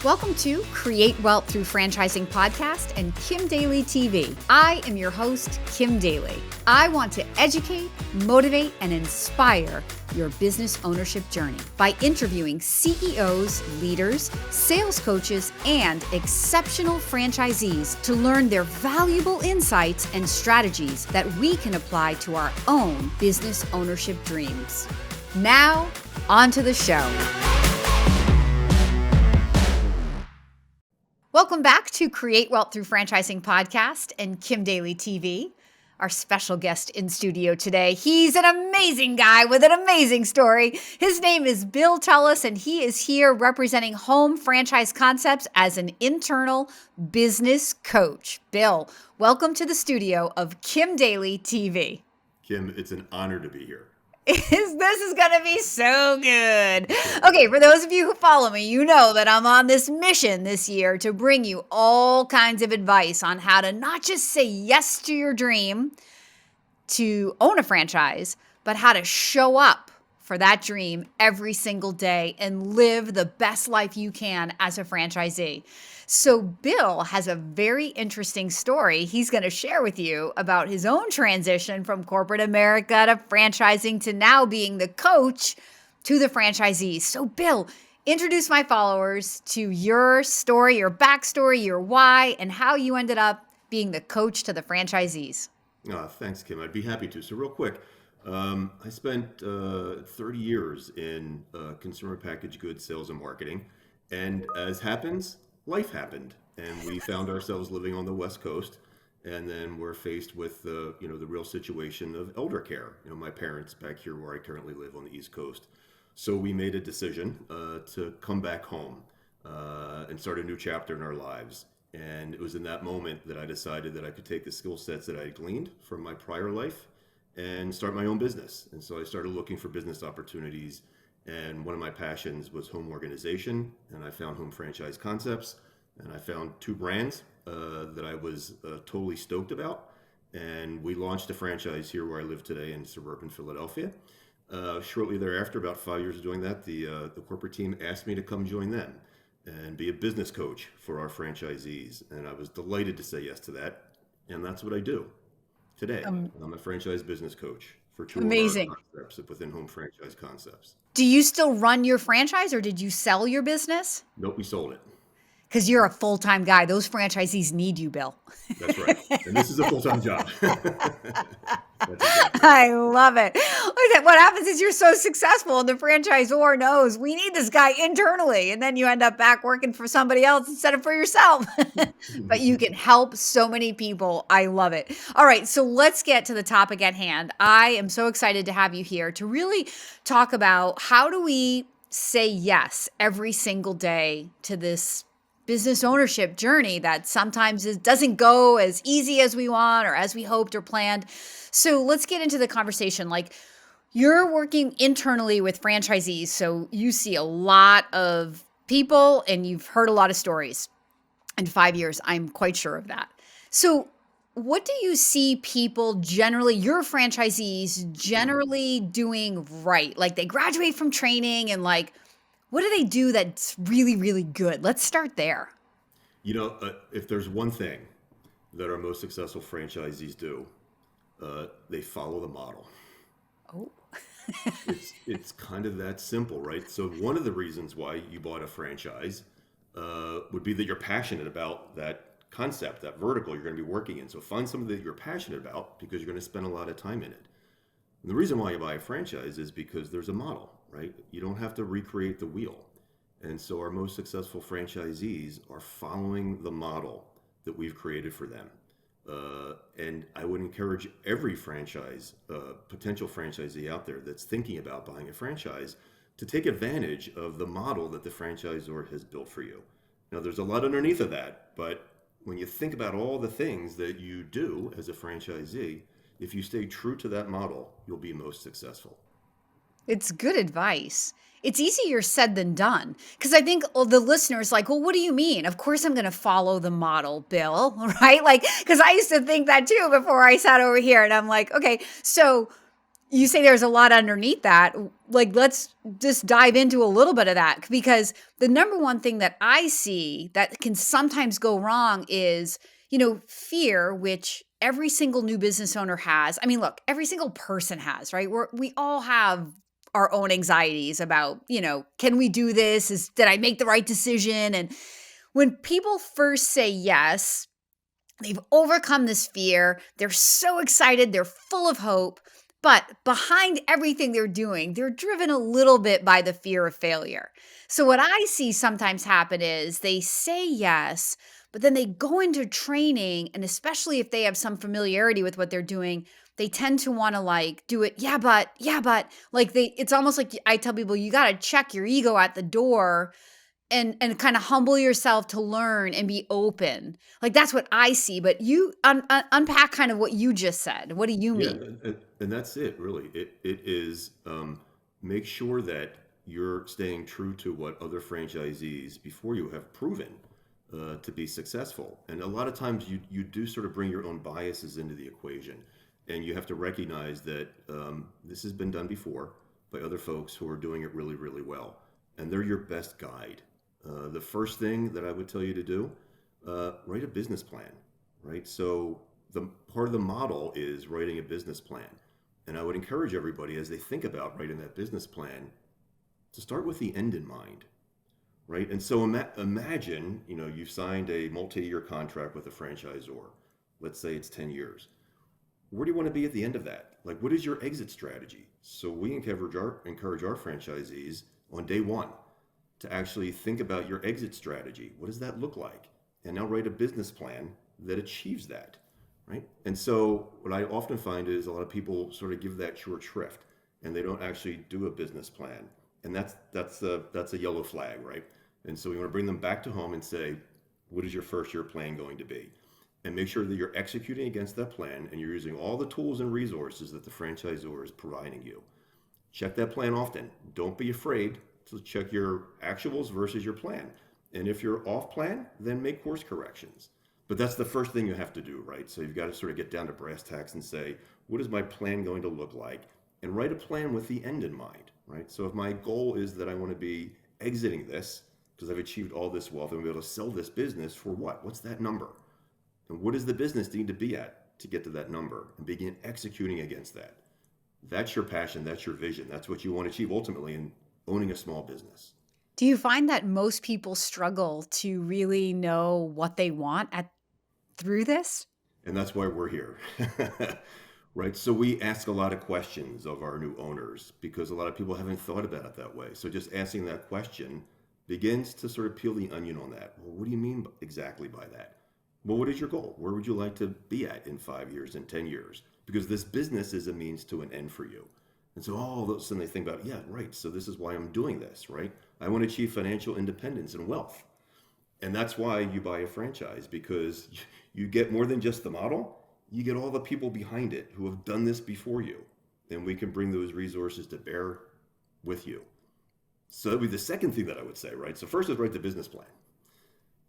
Welcome to Create Wealth Through Franchising Podcast and Kim Daly TV. I am your host, Kim Daly. I want to educate, motivate, and inspire your business ownership journey by interviewing CEOs, leaders, sales coaches, and exceptional franchisees to learn their valuable insights and strategies that we can apply to our own business ownership dreams. Now, on to the show. Welcome back to Create Wealth Through Franchising Podcast and Kim Daly TV. Our special guest in studio today, he's an amazing guy with an amazing story. His name is Bill Tullis, and he is here representing Home Franchise Concepts as an internal business coach. Bill, welcome to the studio of Kim Daly TV. Kim, it's an honor to be here. This is going to be so good. Okay, for those of you who follow me, you know that I'm on this mission this year to bring you all kinds of advice on how to not just say yes to your dream to own a franchise, but how to show up for that dream every single day and live the best life you can as a franchisee. So Bill has a very interesting story he's going to share with you about his own transition from corporate America to franchising to now being the coach to the franchisees. So Bill, introduce my followers to your story, your backstory, your why, and how you ended up being the coach to the franchisees. Thanks, Kim. I'd be happy to. So real quick, I spent 30 years in consumer packaged goods sales and marketing. And as happens, life happened, and we found ourselves living on the West Coast, and then we're faced with the real situation of elder care. My parents back here where I currently live on the East Coast. So we made a decision to come back home and start a new chapter in our lives. And it was in that moment that I decided that I could take the skill sets that I gleaned from my prior life and start my own business. And so I started looking for business opportunities. And one of my passions was home organization, and I found Home Franchise Concepts, and I found two brands that I was totally stoked about. And we launched a franchise here where I live today in suburban Philadelphia. Shortly thereafter, about 5 years of doing that, the corporate team asked me to come join them and be a business coach for our franchisees. And I was delighted to say yes to that. And that's what I do today. I'm a franchise business coach for two Amazing. of our concepts within Home Franchise Concepts. Do you still run your franchise or did you sell your business? Nope, we sold it. Because you're a full-time guy. Those franchisees need you, Bill. That's right. And this is a full-time job. I love it. What happens is you're so successful and the franchisor knows we need this guy internally. And then you end up back working for somebody else instead of for yourself. But you can help so many people. I love it. All right. So let's get to the topic at hand. I am so excited to have you here to really talk about how do we say yes every single day to this business ownership journey that sometimes doesn't go as easy as we want or as we hoped or planned. So let's get into the conversation. Like, you're working internally with franchisees, so you see a lot of people and you've heard a lot of stories. In 5 years, I'm quite sure of that. So what do you see people generally, your franchisees generally doing right? Like, they graduate from training and what do they do that's really, really good? Let's start there. If there's one thing that our most successful franchisees do, they follow the model. Oh. It's kind of that simple, right? So one of the reasons why you bought a franchise would be that you're passionate about that concept, that vertical you're going to be working in. So find something that you're passionate about because you're going to spend a lot of time in it. And the reason why you buy a franchise is because there's a model, right? You don't have to recreate the wheel. And so our most successful franchisees are following the model that we've created for them. And I would encourage every potential franchisee out there that's thinking about buying a franchise to take advantage of the model that the franchisor has built for you. Now, there's a lot underneath of that, but when you think about all the things that you do as a franchisee, if you stay true to that model, you'll be most successful. It's good advice. It's easier said than done. Because I think the listeners well, what do you mean? Of course I'm going to follow the model, Bill, right? Because I used to think that too before I sat over here. And I'm like, okay, so you say there's a lot underneath that. like, let's just dive into a little bit of that, because the number one thing that I see that can sometimes go wrong is, fear, which every single new business owner has. I mean, look, every single person has, right? We all have our own anxieties about, can we do this? Did I make the right decision? And when people first say yes, they've overcome this fear. They're so excited. They're full of hope. But behind everything they're doing, they're driven a little bit by the fear of failure. So, what I see sometimes happen is they say yes, but then they go into training. And especially if they have some familiarity with what they're doing, they tend to want to like do it. Yeah, but like it's almost like I tell people, you got to check your ego at the door and kinda humble yourself to learn and be open. Like, that's what I see, but you unpack kind of what you just said. What do you Yeah, mean? and that's it, really. It is make sure that you're staying true to what other franchisees before you have proven to be successful. And a lot of times you do sort of bring your own biases into the equation, and you have to recognize that this has been done before by other folks who are doing it really, really well, and they're your best guide. The first thing that I would tell you to do, write a business plan, right? So the part of the model is writing a business plan. And I would encourage everybody as they think about writing that business plan to start with the end in mind, right? And so imagine, you've signed a multi-year contract with a franchisor. Let's say it's 10 years. Where do you want to be at the end of that? Like, what is your exit strategy? So we encourage our franchisees on day one to actually think about your exit strategy. What does that look like? And now write a business plan that achieves that, right? And so what I often find is a lot of people sort of give that short shrift and they don't actually do a business plan. And that's a yellow flag, right? And so we want to bring them back to home and say, what is your first year plan going to be? And make sure that you're executing against that plan and you're using all the tools and resources that the franchisor is providing you. Check that plan often. Don't be afraid to check your actuals versus your plan. And if you're off plan, then make course corrections. But that's the first thing you have to do, right? So you've got to sort of get down to brass tacks and say, what is my plan going to look like? And write a plan with the end in mind, right? So if my goal is that I want to be exiting this because I've achieved all this wealth and be able to sell this business for what? What's that number? And what does the business need to be at to get to that number and begin executing against that? That's your passion. That's your vision. That's what you want to achieve ultimately in owning a small business. Do you find that most people struggle to really know what they want through this? And that's why we're here. Right? So we ask a lot of questions of our new owners because a lot of people haven't thought about it that way. So just asking that question begins to sort of peel the onion on that. Well, what do you mean exactly by that? Well, what is your goal? Where would you like to be at in 5 years, in 10 years? Because this business is a means to an end for you. And so all of a sudden they think about, yeah, right. So this is why I'm doing this, right? I want to achieve financial independence and wealth. And that's why you buy a franchise because you get more than just the model, you get all the people behind it who have done this before you. And we can bring those resources to bear with you. So that would be the second thing that I would say, right? So first is write the business plan.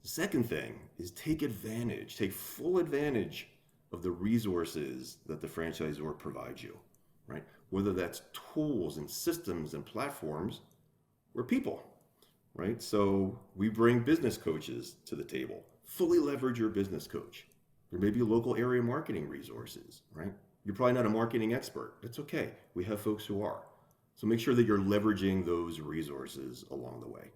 The second thing is take full advantage of the resources that the franchisor provides you, right? Whether that's tools and systems and platforms or people, right? So we bring business coaches to the table. Fully leverage your business coach. There may be local area marketing resources, right? You're probably not a marketing expert. That's okay. We have folks who are. So make sure that you're leveraging those resources along the way.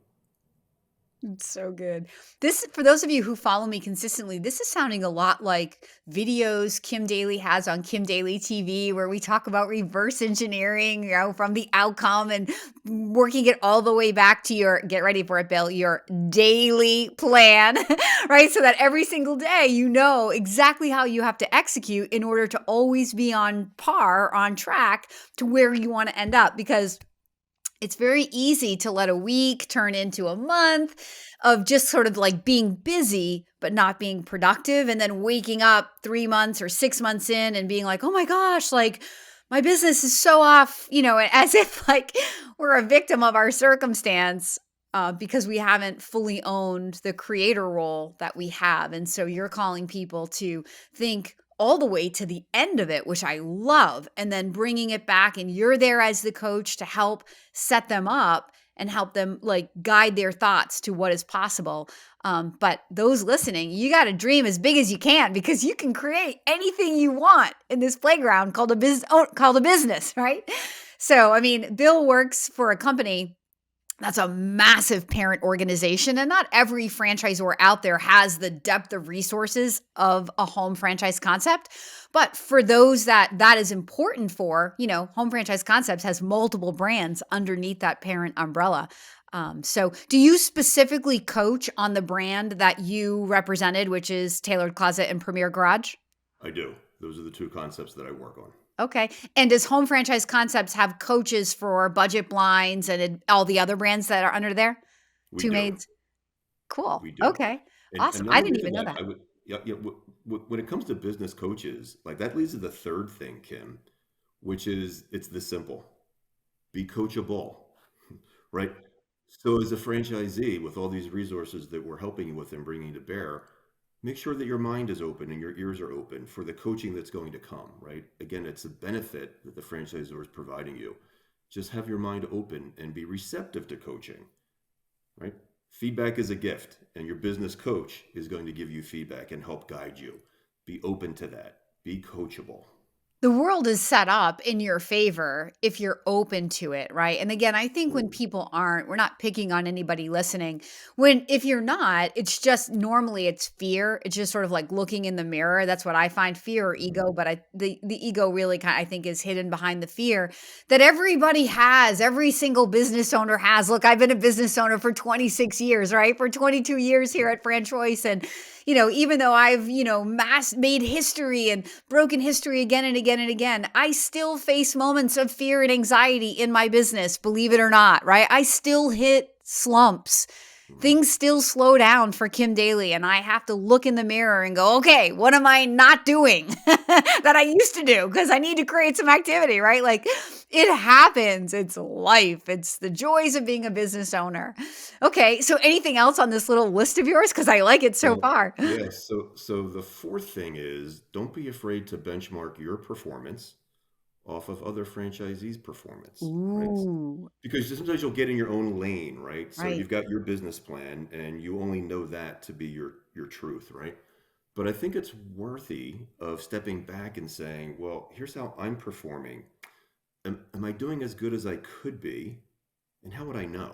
It's so good. This for those of you who follow me consistently, this is sounding a lot like videos Kim Daly has on Kim Daly TV, where we talk about reverse engineering, from the outcome and working it all the way back to your, get ready for it, Bill, your daily plan, right? So that every single day, you know exactly how you have to execute in order to always be on par, on track to where you want to end up. Because it's very easy to let a week turn into a month of just sort of like being busy, but not being productive. And then waking up 3 months or 6 months in and being like, oh my gosh, like my business is so off, as if like we're a victim of our circumstance because we haven't fully owned the creator role that we have. And so you're calling people to think all the way to the end of it, which I love, and then bringing it back and you're there as the coach to help set them up and help them like guide their thoughts to what is possible. But those listening, you got to dream as big as you can because you can create anything you want in this playground called a business, right? So, I mean, Bill works for a company that's a massive parent organization, and not every franchisor out there has the depth of resources of a home franchise concept. But for those that is important for, Home Franchise Concepts has multiple brands underneath that parent umbrella. So do you specifically coach on the brand that you represented, which is Tailored Closet and Premier Garage? I do. Those are the two concepts that I work on. Okay. And does Home Franchise Concepts have coaches for Budget Blinds and all the other brands that are under there? We Two do. Maids? Cool. We do. Okay. And Awesome. I another didn't reason even know that that. I would, yeah, yeah, when it comes to business coaches, like that leads to the third thing, Kim, which is it's this simple: be coachable, right? So as a franchisee, with all these resources that we're helping you with and bringing to bear, make sure that your mind is open and your ears are open for the coaching that's going to come, right? Again, it's a benefit that the franchisor is providing you. Just have your mind open and be receptive to coaching, right? Feedback is a gift, and your business coach is going to give you feedback and help guide you. Be open to that. Be coachable. The world is set up in your favor if you're open to it, right? And again, I think when Mm, people aren't, we're not picking on anybody listening. If you're not, it's just normally it's fear. It's just sort of like looking in the mirror. That's what I find, fear or mhm. ego, but the ego really kind I think is hidden behind the fear that everybody has, every single business owner has. Look, I've been a business owner for 26 years, right? For 22 years here at Franchoice, and even though I've, made history and broken history again and again and again, I still face moments of fear and anxiety in my business, believe it or not, right? I still hit slumps. Mhm. Things still slow down for Kim Daly, and I have to look in the mirror and go, okay, what am I not doing that I used to do? Because I need to create some activity, right? Like it happens. It's life. It's the joys of being a business owner. Okay, so anything else on this little list of yours? Because I like it so Well, far. yeah, so the fourth thing is don't be afraid to benchmark your performance off of other franchisees' performance, right? Ooh, Because sometimes you'll get in your own lane, right? So right, you've got your business plan and you only know that to be your truth, right? But I think it's worthy of stepping back and saying, well, here's how I'm performing. Am I doing as good as I could be? And how would I know?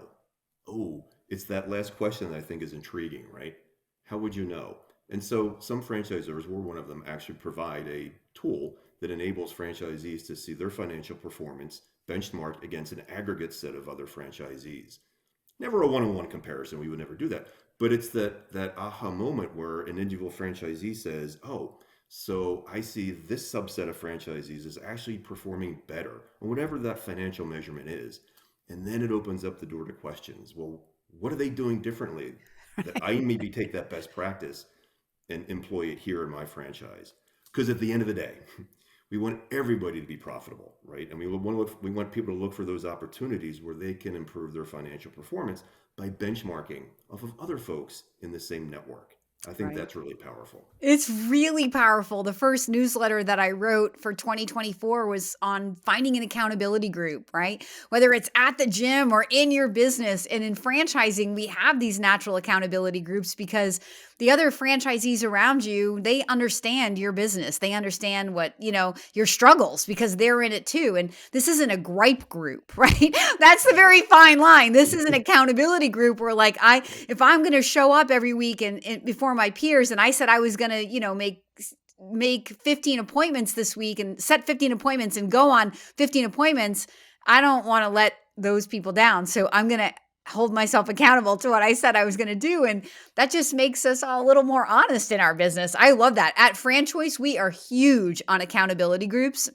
Oh, it's that last question that I think is intriguing, right? How would you know? And so some franchisors, we're one of them, actually provide a tool that enables franchisees to see their financial performance benchmarked against an aggregate set of other franchisees. Never a one-on-one comparison. We would never do that. But it's that aha moment where an individual franchisee says, "Oh, so I see this subset of franchisees is actually performing better on whatever that financial measurement is." And then it opens up the door to questions. Well, what are they doing differently that I right. maybe take that best practice and employ it here in my franchise? Because at the end of the day, we want everybody to be profitable, right? And we want people to look for those opportunities where they can improve their financial performance by benchmarking off of other folks in the same network. I think Right. that's really powerful. It's really powerful. The first newsletter that I wrote for 2024 was on finding an accountability group, right? Whether it's at the gym or in your business. And in franchising, we have these natural accountability groups because the other franchisees around you, they understand your business. They understand what, your struggles because they're in it too. And this isn't a gripe group, right? That's the very fine line. This is an accountability group where like if I'm going to show up every week and before my peers and I said I was going to, make 15 appointments this week and set 15 appointments and go on 15 appointments, I don't want to let those people down. So I'm going to hold myself accountable to what I said I was going to do. And that just makes us all a little more honest in our business. I love that. At Franchoice, we are huge on accountability groups.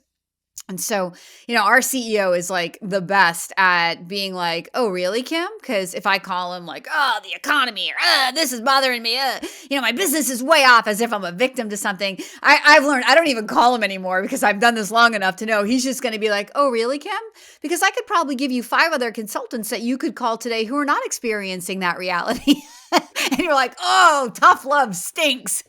And so, our CEO is like the best at being like, oh, really, Kim? Because if I call him like, oh, the economy or this is bothering me, my business is way off as if I'm a victim to something. I've learned I don't even call him anymore because I've done this long enough to know he's just going to be like, oh, really, Kim? Because I could probably give you 5 other consultants that you could call today who are not experiencing that reality. And you're like, oh, tough love stinks.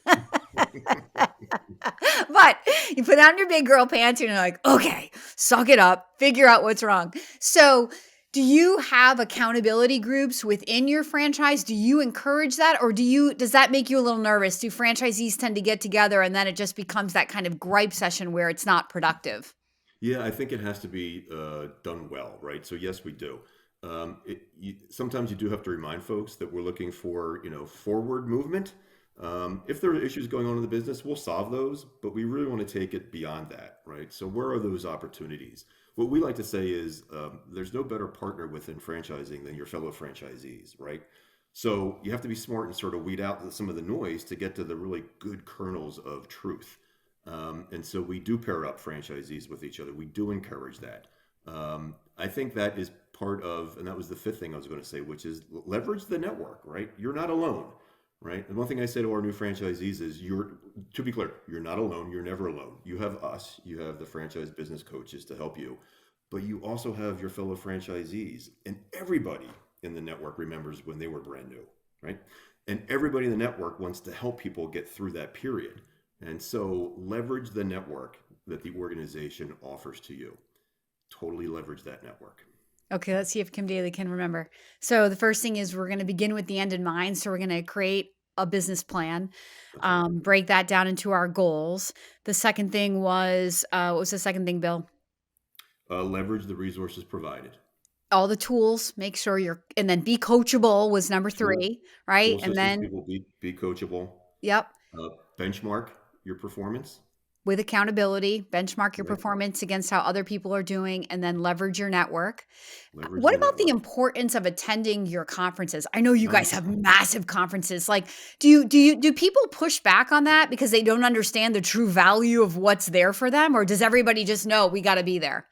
But you put on your big girl pants and you're like, okay, suck it up, figure out what's wrong. So, do you have accountability groups within your franchise? Do you encourage that, or does that make you a little nervous? Do franchisees tend to get together and then it just becomes that kind of gripe session where it's not productive? Yeah, I think it has to be done well, right? So yes, we do. Sometimes you do have to remind folks that we're looking for, forward movement. If there are issues going on in the business, we'll solve those, but we really want to take it beyond that, right? So where are those opportunities? What we like to say is there's no better partner within franchising than your fellow franchisees, right? So you have to be smart and sort of weed out some of the noise to get to the really good kernels of truth. And so we do pair up franchisees with each other. We do encourage that. I think that is part of, and that was the fifth thing I was going to say, which is leverage the network, right? You're not alone, right? And one thing I say to our new franchisees is to be clear, you're not alone. You're never alone. You have us, you have the franchise business coaches to help you, but you also have your fellow franchisees, and everybody in the network remembers when they were brand new, right? And everybody in the network wants to help people get through that period. And so leverage the network that the organization offers to you. Totally leverage that network. Okay, let's see if Kim Daly can remember. So the first thing is we're going to begin with the end in mind. So we're going to create a business plan, That's right. break that down into our goals. The second thing was, what was the second thing, Bill? Leverage the resources provided. All the tools, make sure and then be coachable was number Tool, 3, right? tool And systems, then, people be coachable. yep, Benchmark your performance. with accountability, benchmark your Right. performance against how other people are doing, and then leverage your network. Leverage What the about the network. importance of attending your conferences? I know you guys have 100%. massive conferences. Like, do people push back on that because they don't understand the true value of what's there for them, or does everybody just know we got to be there?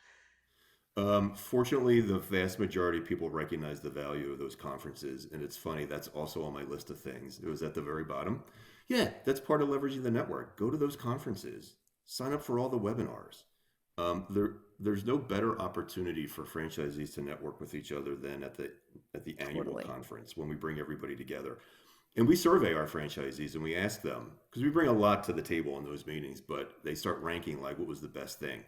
Fortunately, the vast majority of people recognize the value of those conferences. And it's funny, that's also on my list of things. It was at the very bottom. Yeah, that's part of leveraging the network. Go to those conferences, sign up for all the webinars. There's no better opportunity for franchisees to network with each other than at the annual Totally. conference when we bring everybody together. And we survey our franchisees and we ask them, because we bring a lot to the table in those meetings, but they start ranking like what was the best thing.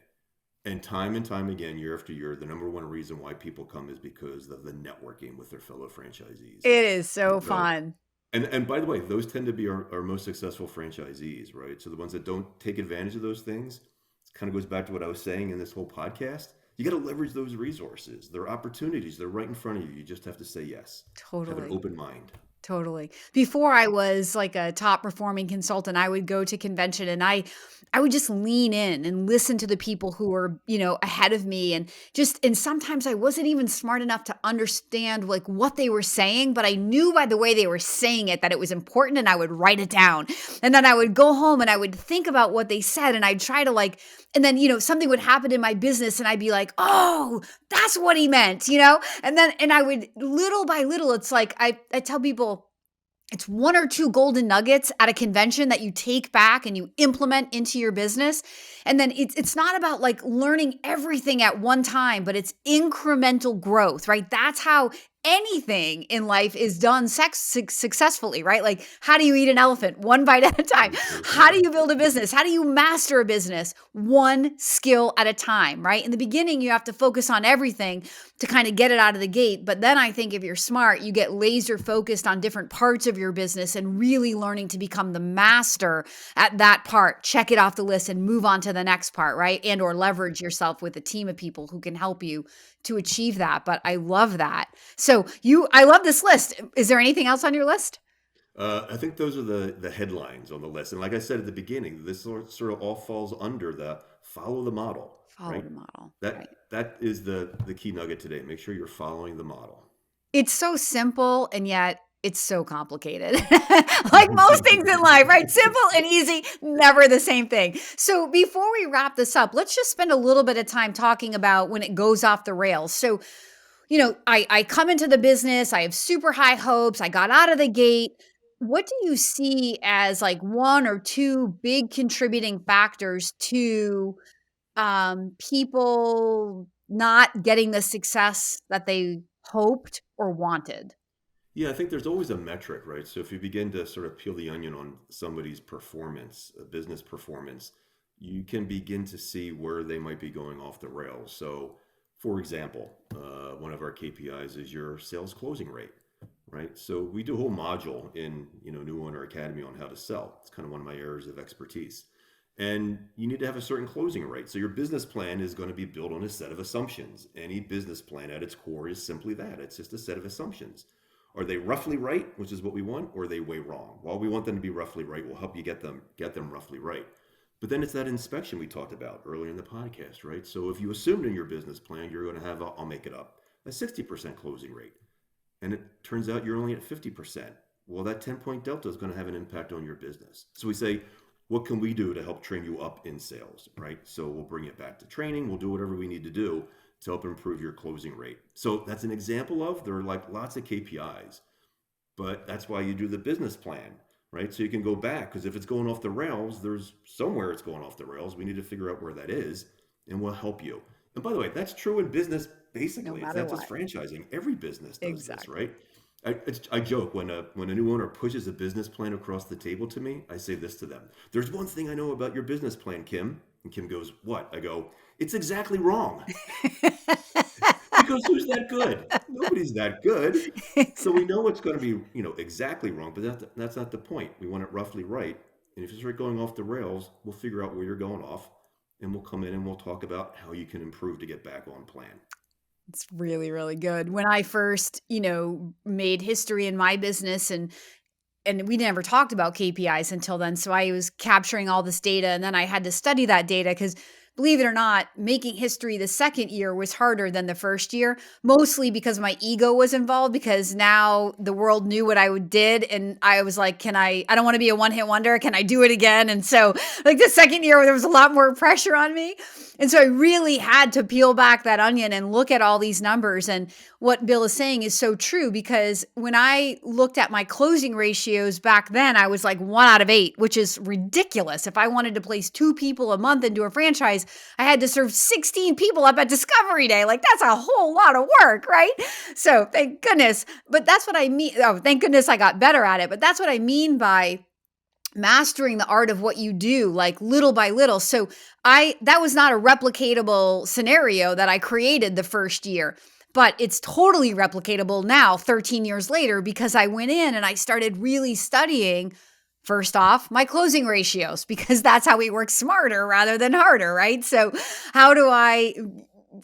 And time again, year after year, the number one reason why people come is because of the networking with their fellow franchisees. It is And so so, fun. and by the way, those tend to be our most successful franchisees, right? So the ones that don't take advantage of those things, it kind of goes back to what I was saying in this whole podcast. You got to leverage those resources. They're opportunities. They're right in front of you. You just have to say yes. Have an Totally. open mind. Totally. Before I was like a top performing consultant, I would go to convention and I would just lean in and listen to the people who were, ahead of me and sometimes I wasn't even smart enough to understand like what they were saying, but I knew by the way they were saying it that it was important and I would write it down. And then I would go home and I would think about what they said and I'd try to and then, something would happen in my business and I'd be like, "Oh, that's what he meant." And I would little by little, it's like I tell people it's one or two golden nuggets at a convention that you take back and you implement into your business. And then it's not about like learning everything at one time, but it's incremental growth, right? That's how anything in life is done successfully, right? Like, how do you eat an elephant? One bite at a time. Very How do simple. you build a business? How do you master a business? One skill at a time, right? In the beginning, you have to focus on everything to kind of get it out of the gate. But then I think if you're smart, you get laser focused on different parts of your business and really learning to become the master at that part. Check it off the list and move on to the next part, right? And or leverage yourself with a team of people who can help you to achieve that. But I love that. So I love this list. Is there anything else on your list? I think those are the headlines on the list. And like I said at the beginning, this sort of all falls under the follow the model, Follow right? the model, right? That is the key nugget today. Make sure you're following the model. It's so simple and yet it's so complicated. Like most things in life, right? Simple and easy, never the same thing. So before we wrap this up, let's just spend a little bit of time talking about when it goes off the rails. So, I come into the business, I have super high hopes, I got out of the gate. What do you see as like one or two big contributing factors to people not getting the success that they hoped or wanted? Yeah, I think there's always a metric, right? So if you begin to sort of peel the onion on somebody's performance, business performance, you can begin to see where they might be going off the rails. So, for example, one of our KPIs is your sales closing rate, right? So we do a whole module in New Owner Academy on how to sell. It's kind of one of my areas of expertise. And you need to have a certain closing rate. So your business plan is going to be built on a set of assumptions. Any business plan at its core is simply that. It's just a set of assumptions. Are they roughly right, which is what we want, or are they way wrong? Well, we want them to be roughly right. We'll help you get them roughly right. But then it's that inspection we talked about earlier in the podcast, right? So if you assumed in your business plan you're going to have, I'll make it up, a 60% closing rate, and it turns out you're only at 50%, well, that 10-point delta is going to have an impact on your business. So we say, what can we do to help train you up in sales, right? So we'll bring it back to training. We'll do whatever we need to do to help improve your closing rate. So that's an example of, there are like lots of KPIs, but that's why you do the business plan, right? So you can go back, because if it's going off the rails, there's somewhere it's going off the rails. We need to figure out where that is, and we'll help you. And by the way, that's true in business. No Basically, it's matter not just what. franchising. Every business does this, Exactly. right? I joke when a new owner pushes a business plan across the table to me, I say this to them: "There's one thing I know about your business plan, Kim." And Kim goes, "What?" I go, "It's exactly wrong." Because who's that good? Nobody's that good. So we Exactly. know it's going to be, exactly wrong, but that's not the point. We want it roughly right. And if you start going off the rails, we'll figure out where you're going off, and we'll come in and we'll talk about how you can improve to get back on plan. It's really, really good. When I first, made history in my business and we never talked about KPIs until then. So I was capturing all this data and then I had to study that data because believe it or not, making history the second year was harder than the first year, mostly because my ego was involved because now the world knew what I did. And I was like, I don't want to be a one hit wonder. Can I do it again? And so like the second year, there was a lot more pressure on me. And so I really had to peel back that onion and look at all these numbers. And what Bill is saying is so true because when I looked at my closing ratios back then, I was like 1 out of 8, which is ridiculous. If I wanted to place 2 people a month into a franchise, I had to serve 16 people up at Discovery Day. Like that's a whole lot of work, right? So thank goodness. But that's what I mean. Oh, thank goodness I got better at it. But that's what I mean by mastering the art of what you do, like little by little. So that was not a replicatable scenario that I created the first year, but it's totally replicatable now 13 years later because I went in and I started really studying, first off, my closing ratios, because that's how we work smarter rather than harder, right? So how do I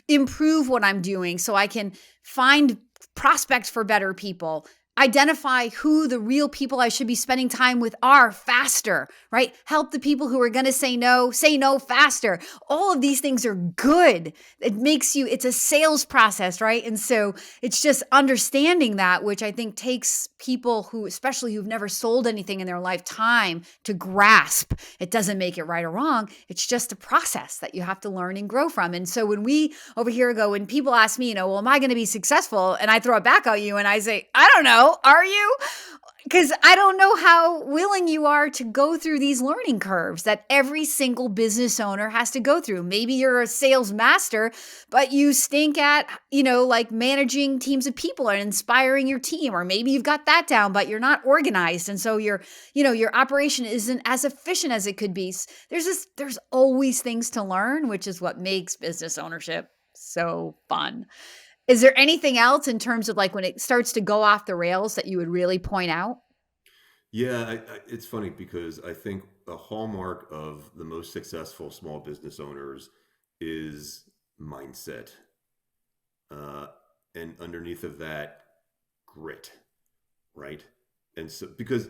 improve what I'm doing so I can find prospects for better people, identify who the real people I should be spending time with are faster, right? Help the people who are going to say no faster. All of these things are good. It's a sales process, right? And so it's just understanding that, which I think takes people especially who've never sold anything in their lifetime to grasp. It doesn't make it right or wrong. It's just a process that you have to learn and grow from. And so when we over here go, when people ask me, well, am I going to be successful? And I throw it back at you and I say, I don't know. Are you? Because I don't know how willing you are to go through these learning curves that every single business owner has to go through. Maybe you're a sales master, but you stink at, like managing teams of people and inspiring your team. Or maybe you've got that down, but you're not organized. And so your operation isn't as efficient as it could be. There's always things to learn, which is what makes business ownership so fun. Is there anything else in terms of like when it starts to go off the rails that you would really point out? Yeah, it's funny because I think a hallmark of the most successful small business owners is mindset. Uh, and underneath of that, grit, right? And so, because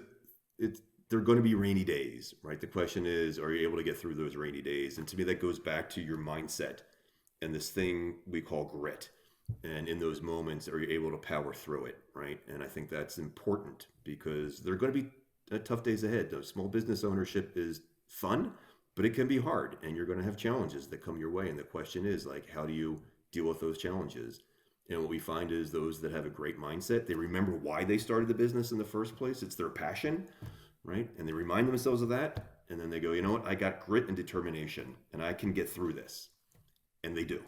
it's, they're going to be rainy days, right? The question is, are you able to get through those rainy days? And to me, that goes back to your mindset and this thing we call grit. And in those moments, are you able to power through it, right? And I think that's important because there are going to be tough days ahead. Though small business ownership is fun, but it can be hard, and you're going to have challenges that come your way. And the question is, like, how do you deal with those challenges? And what we find is those that have a great mindset, they remember why they started the business in the first place. It's their passion, right? And they remind themselves of that. And then they go, you know what? I got grit and determination, and I can get through this. And they do.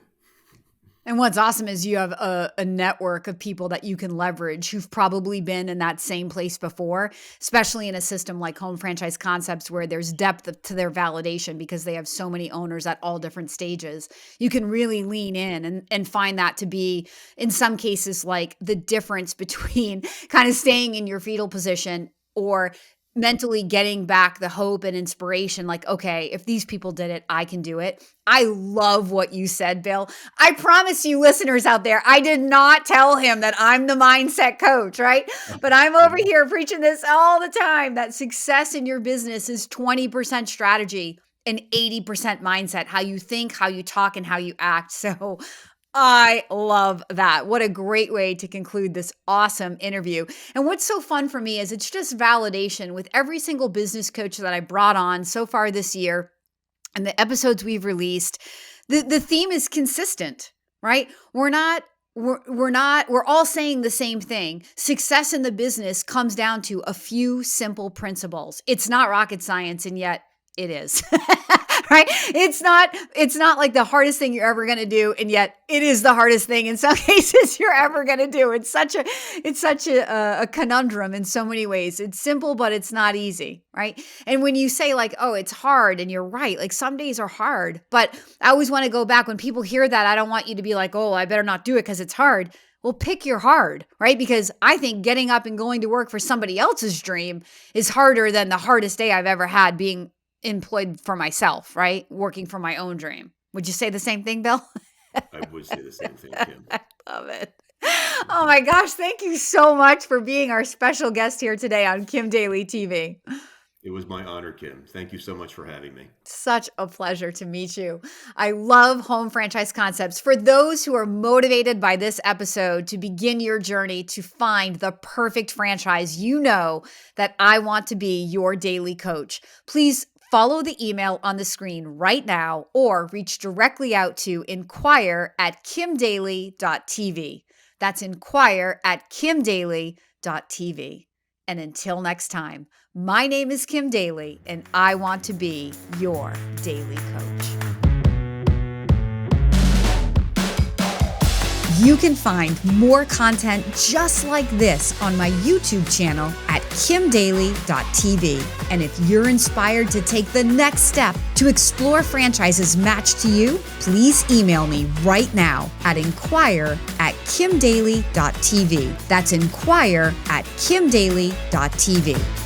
And what's awesome is you have a network of people that you can leverage who've probably been in that same place before, especially in a system like Home Franchise Concepts where there's depth to their validation because they have so many owners at all different stages. You can really lean in and find that to be, in some cases, like the difference between kind of staying in your fetal position or mentally getting back the hope and inspiration. Like, okay, if these people did it, I can do it. I love what you said, Bill. I promise you listeners out there, I did not tell him that I'm the mindset coach, right? But I'm over here preaching this all the time, that success in your business is 20% strategy and 80% mindset, how you think, how you talk, and how you act. So I love that. What a great way to conclude this awesome interview. And what's so fun for me is it's just validation with every single business coach that I brought on so far this year and the episodes we've released. The theme is consistent, right? We're all saying the same thing. Success in the business comes down to a few simple principles. It's not rocket science, and yet it is. Right? It's not like the hardest thing you're ever going to do, and yet it is the hardest thing in some cases you're ever going to do. It's such a conundrum in so many ways. It's simple, but it's not easy, right? And when you say like, oh, it's hard, and you're right, like some days are hard, but I always want to go back when people hear that. I don't want you to be like, oh, I better not do it because it's hard. Well, pick your hard, right? Because I think getting up and going to work for somebody else's dream is harder than the hardest day I've ever had being employed for myself, right? Working for my own dream. Would you say the same thing, Bill? I would say the same thing, Kim. I love it. Oh my gosh. Thank you so much for being our special guest here today on Kim Daly TV. It was my honor, Kim. Thank you so much for having me. Such a pleasure to meet you. I love Home Franchise Concepts. For those who are motivated by this episode to begin your journey to find the perfect franchise, you know that I want to be your daily coach. Please follow the email on the screen right now or reach directly out to inquire@kimdaly.tv. That's inquire@kimdaly.tv. And until next time, my name is Kim Daly, and I want to be your daily coach. You can find more content just like this on my YouTube channel at kimdaly.tv. And if you're inspired to take the next step to explore franchises matched to you, please email me right now at inquire@kimdaly.tv. That's inquire@kimdaly.tv.